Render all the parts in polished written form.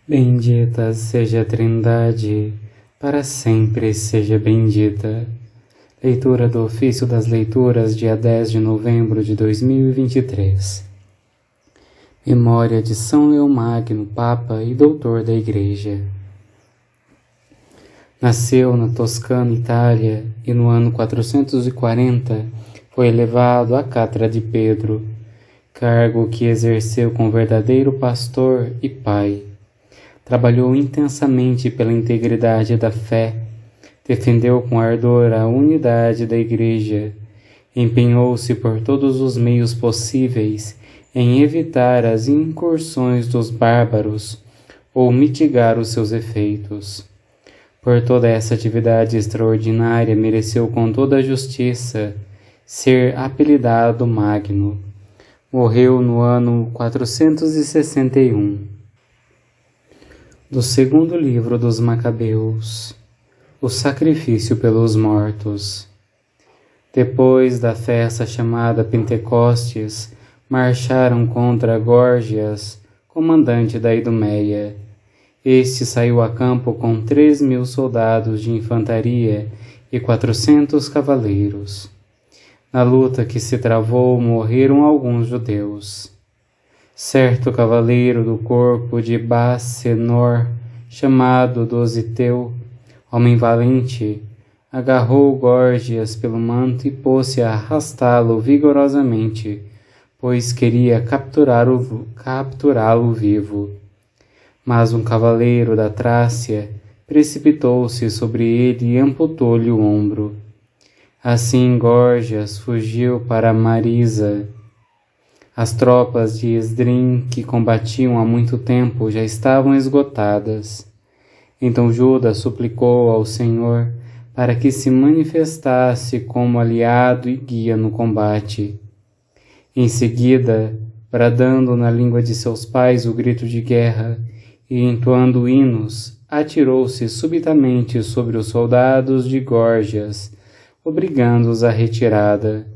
Bendita seja a Trindade, para sempre seja bendita. Leitura do Ofício das Leituras, dia 10 de novembro de 2023. Memória de São Leão Magno, Papa e Doutor da Igreja. Nasceu na Toscana, Itália, e no ano 440 foi elevado à cátedra de Pedro, cargo que exerceu com verdadeiro pastor e pai. Trabalhou intensamente pela integridade da fé, defendeu com ardor a unidade da Igreja, empenhou-se por todos os meios possíveis em evitar as incursões dos bárbaros ou mitigar os seus efeitos. Por toda essa atividade extraordinária, mereceu com toda a justiça ser apelidado Magno. Morreu no ano 461. Do segundo livro dos Macabeus, o sacrifício pelos mortos. Depois da festa chamada Pentecostes, marcharam contra Górgias, comandante da Idumeia. Este saiu a campo com 3.000 soldados de infantaria e 400 cavaleiros. Na luta que se travou, morreram alguns judeus. Certo cavaleiro do corpo de Bacenor, chamado Dositeu, homem valente, agarrou Górgias pelo manto e pôs-se a arrastá-lo vigorosamente, pois queria capturá-lo vivo. Mas um cavaleiro da Trácia precipitou-se sobre ele e amputou-lhe o ombro. Assim Górgias fugiu para Marisa. As tropas de Esdrim, que combatiam há muito tempo, já estavam esgotadas. Então Judas suplicou ao Senhor para que se manifestasse como aliado e guia no combate. Em seguida, bradando na língua de seus pais o grito de guerra e entoando hinos, atirou-se subitamente sobre os soldados de Górgias, obrigando-os à retirada.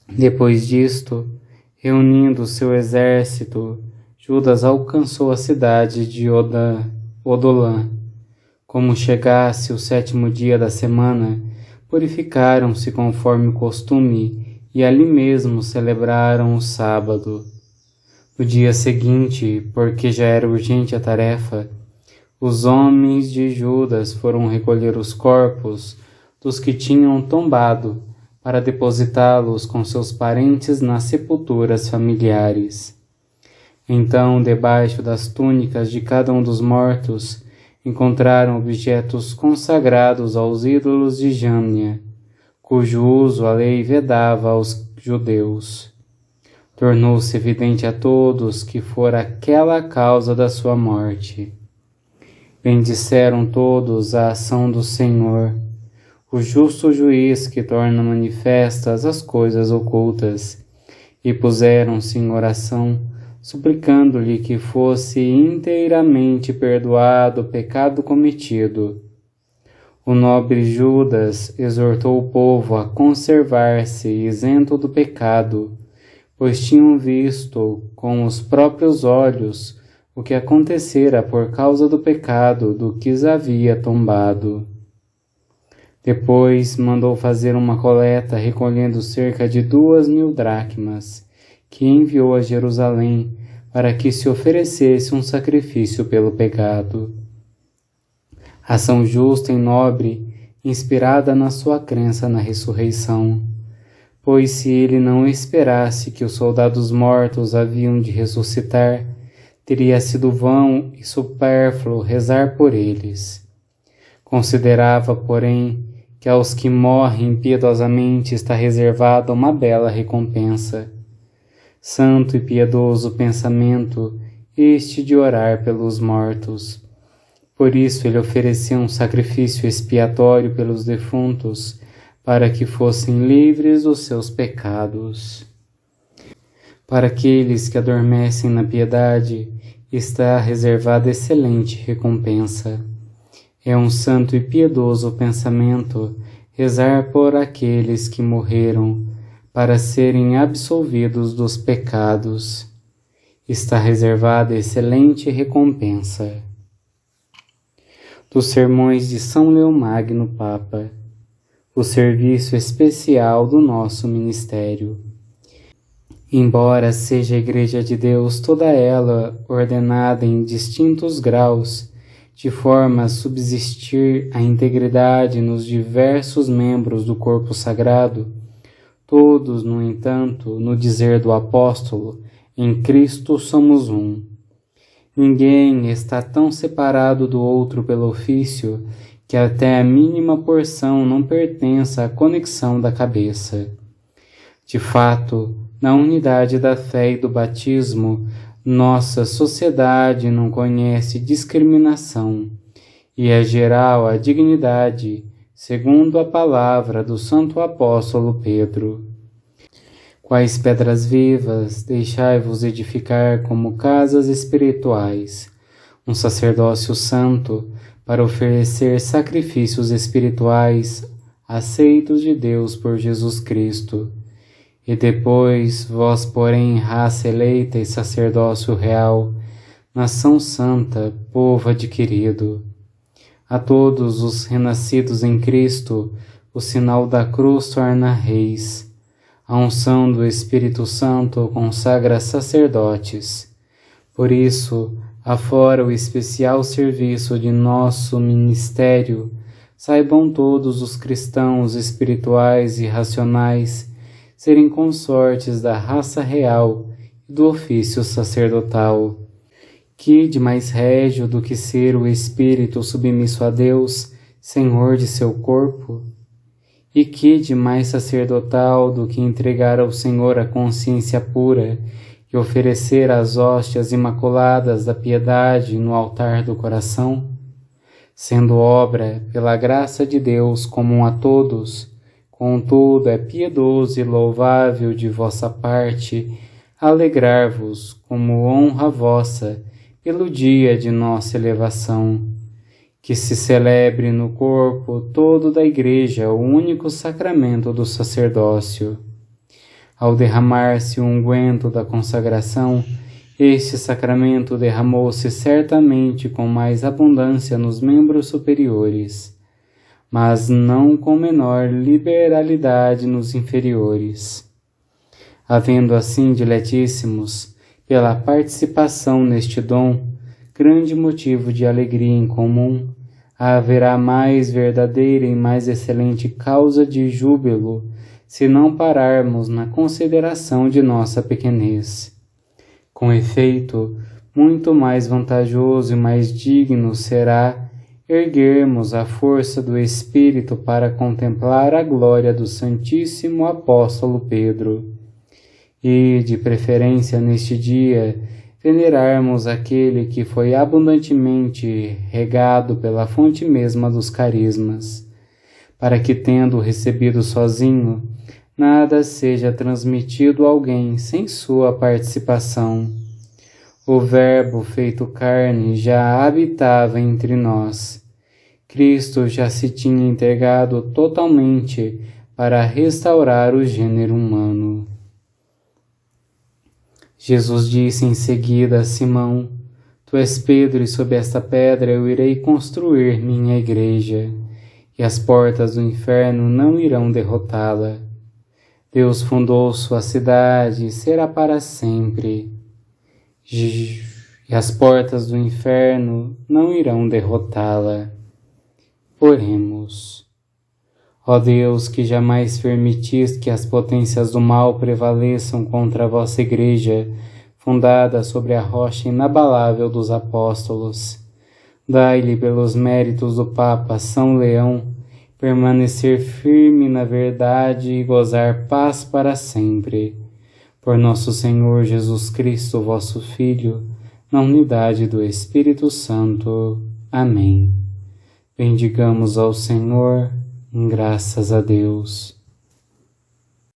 Depois disto, reunindo seu exército, Judas alcançou a cidade de Odolã. Como chegasse o 7º dia da semana, purificaram-se conforme o costume e ali mesmo celebraram o sábado. No dia seguinte, porque já era urgente a tarefa, os homens de Judas foram recolher os corpos dos que tinham tombado, para depositá-los com seus parentes nas sepulturas familiares. Então, debaixo das túnicas de cada um dos mortos, encontraram objetos consagrados aos ídolos de Jâmnia, cujo uso a lei vedava aos judeus. Tornou-se evidente a todos que fora aquela a causa da sua morte. Bendisseram todos a ação do Senhor, o justo juiz que torna manifestas as coisas ocultas, e puseram-se em oração, suplicando-lhe que fosse inteiramente perdoado o pecado cometido. O nobre Judas exortou o povo a conservar-se isento do pecado, pois tinham visto com os próprios olhos o que acontecera por causa do pecado do que os havia tombado. Depois mandou fazer uma coleta recolhendo cerca de 2.000 dracmas, que enviou a Jerusalém para que se oferecesse um sacrifício pelo pecado. Ação justa e nobre, inspirada na sua crença na ressurreição, pois se ele não esperasse que os soldados mortos haviam de ressuscitar, teria sido vão e supérfluo rezar por eles. Considerava, porém, que aos que morrem piedosamente está reservada uma bela recompensa. Santo e piedoso pensamento este de orar pelos mortos. Por isso ele ofereceu um sacrifício expiatório pelos defuntos, para que fossem livres dos seus pecados. Para aqueles que adormecem na piedade, está reservada excelente recompensa. É um santo e piedoso pensamento rezar por aqueles que morreram, para serem absolvidos dos pecados. está reservada excelente recompensa. Dos sermões de São Leão Magno Papa, o serviço especial do nosso ministério. Embora seja a Igreja de Deus toda ela ordenada em distintos graus, de forma a subsistir a integridade nos diversos membros do corpo sagrado, todos, no entanto, no dizer do apóstolo, em Cristo somos um. Ninguém está tão separado do outro pelo ofício que até a mínima porção não pertença à conexão da cabeça. De fato, na unidade da fé e do batismo, nossa sociedade não conhece discriminação, e é geral a dignidade, segundo a palavra do Santo Apóstolo Pedro. Quais pedras vivas, deixai-vos edificar como casas espirituais, um sacerdócio santo, para oferecer sacrifícios espirituais aceitos de Deus por Jesus Cristo. E depois, vós, porém, raça eleita e sacerdócio real, nação santa, povo adquirido. A todos os renascidos em Cristo, o sinal da cruz torna reis. A unção do Espírito Santo consagra sacerdotes. Por isso, afora o especial serviço de nosso ministério, saibam todos os cristãos espirituais e racionais serem consortes da raça real e do ofício sacerdotal. Que de mais régio do que ser o espírito submisso a Deus, Senhor de seu corpo? E que de mais sacerdotal do que entregar ao Senhor a consciência pura e oferecer as hóstias imaculadas da piedade no altar do coração? Sendo obra, pela graça de Deus, comum a todos, contudo é piedoso e louvável de vossa parte alegrar-vos como honra vossa pelo dia de nossa elevação. Que se celebre no corpo todo da Igreja o único sacramento do sacerdócio. Ao derramar-se o unguento da consagração, este sacramento derramou-se certamente com mais abundância nos membros superiores, mas não com menor liberalidade nos inferiores. Havendo assim, diletíssimos, pela participação neste dom, grande motivo de alegria em comum, haverá mais verdadeira e mais excelente causa de júbilo, se não pararmos na consideração de nossa pequenez. Com efeito, muito mais vantajoso e mais digno será erguermos a força do Espírito para contemplar a glória do Santíssimo Apóstolo Pedro, e, de preferência neste dia, venerarmos aquele que foi abundantemente regado pela fonte mesma dos carismas, para que, tendo recebido sozinho, nada seja transmitido a alguém sem sua participação. O Verbo feito carne já habitava entre nós. Cristo já se tinha entregado totalmente para restaurar o gênero humano. Jesus disse em seguida a Simão: Tu és Pedro, e sob esta pedra eu irei construir minha igreja, e as portas do inferno não irão derrotá-la. Deus fundou sua cidade e será para sempre, e as portas do inferno não irão derrotá-la. Oremos. Ó Deus, que jamais permitis que as potências do mal prevaleçam contra a vossa Igreja, fundada sobre a rocha inabalável dos apóstolos, dai-lhe pelos méritos do Papa São Leão permanecer firme na verdade e gozar paz para sempre. Por nosso Senhor Jesus Cristo, vosso Filho, na unidade do Espírito Santo. Amém. Bendigamos ao Senhor. Graças a Deus.